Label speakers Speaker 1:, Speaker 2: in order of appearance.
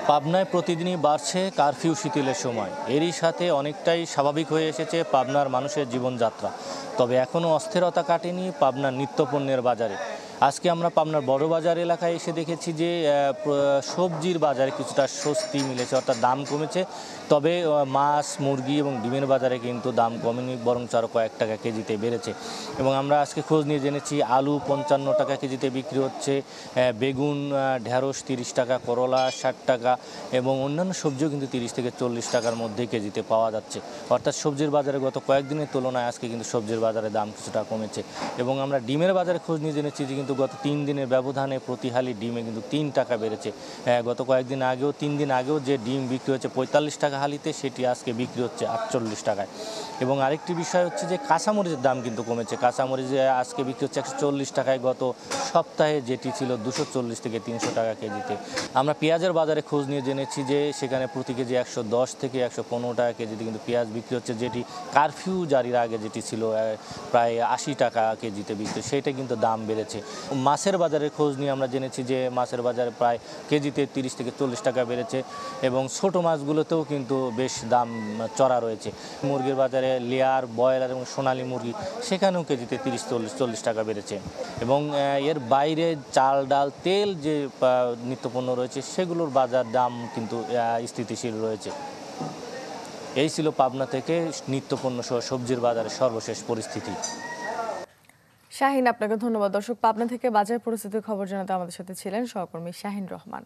Speaker 1: পাবনায় প্রতিদিনই বাড়ছে কারফিউ শিথিলের সময়, এরই সাথে অনেকটাই স্বাভাবিক হয়ে এসেছে পাবনার মানুষের জীবনযাত্রা। তবে এখনও অস্থিরতা কাটেনি পাবনার নিত্যপণ্যের বাজারে। আজকে আমরা পাবনার বড় বাজার এলাকায় এসে দেখেছি যে সবজির বাজারে কিছুটা স্বস্তি মিলেছে, অর্থাৎ দাম কমেছে। তবে মাছ, মুরগি এবং ডিমের বাজারে কিন্তু দাম কমেনি, বরং আরও কয়েক টাকা কেজিতে বেড়েছে। এবং আমরা আজকে খোঁজ নিয়ে জেনেছি আলু 55 টাকা কেজিতে বিক্রি হচ্ছে, বেগুন, ঢেঁড়স 30 টাকা, করলা 60 টাকা এবং অন্যান্য সবজিও কিন্তু 30 থেকে 40 টাকার মধ্যে কেজিতে পাওয়া যাচ্ছে। অর্থাৎ সবজির বাজারে গত কয়েকদিনের তুলনায় আজকে কিন্তু সবজির বাজারে দাম কিছুটা কমেছে। এবং আমরা ডিমের বাজারে খোঁজ নিয়ে জেনেছি যে কিন্তু গত 3 দিনের ব্যবধানে প্রতি হালি ডিমে কিন্তু 3 টাকা বেড়েছে। গত কয়েকদিন আগেও 3 দিন আগেও যে ডিম বিক্রি হচ্ছে 45 টাকা হালিতে, সেটি আজকে বিক্রি হচ্ছে 48 টাকায়। এবং আরেকটি বিষয় হচ্ছে যে কাঁচামরিচের দাম কিন্তু কমেছে। কাঁচামরিচ আজকে বিক্রি হচ্ছে 140 টাকায়, গত সপ্তাহে যেটি ছিল 240 থেকে 300 টাকা কেজিতে। আমরা পেঁয়াজের বাজারে খোঁজ নিয়ে জেনেছি যে সেখানে প্রতি কেজি 110 থেকে 115 টাকা কেজিতে কিন্তু পেঁয়াজ বিক্রি হচ্ছে, যেটি কারফিউ জারির আগে যেটি ছিল প্রায় 80 টাকা কেজিতে বিক্রি, সেটা কিন্তু দাম বেড়েছে। মাছের বাজারে খোঁজ নিয়ে আমরা জেনেছি যে মাছের বাজারে প্রায় কেজিতে 30 থেকে 40 টাকা বেড়েছে এবং ছোট মাছগুলোতেও কিন্তু বেশ দাম চড়া রয়েছে। মুরগির বাজারে লেয়ার, ব্রয়লার এবং সোনালী মুরগি, সেখানেও কেজিতে 30-40 টাকা বেড়েছে। এবং এর বাইরে চাল, ডাল, তেল যে নিত্যপণ্য রয়েছে সেগুলোর বাজার দাম কিন্তু স্থিতিশীল রয়েছে। এই ছিল পাবনা থেকে নিত্যপণ্য সহ সবজির বাজারের সর্বশেষ পরিস্থিতি।
Speaker 2: শাহিন, আপনাকে ধন্যবাদ। দর্শক, পাবনা থেকে বাজার পরিস্থিতির খবর জানাতে আমাদের সাথে ছিলেন সহকর্মী শাহিন রহমান।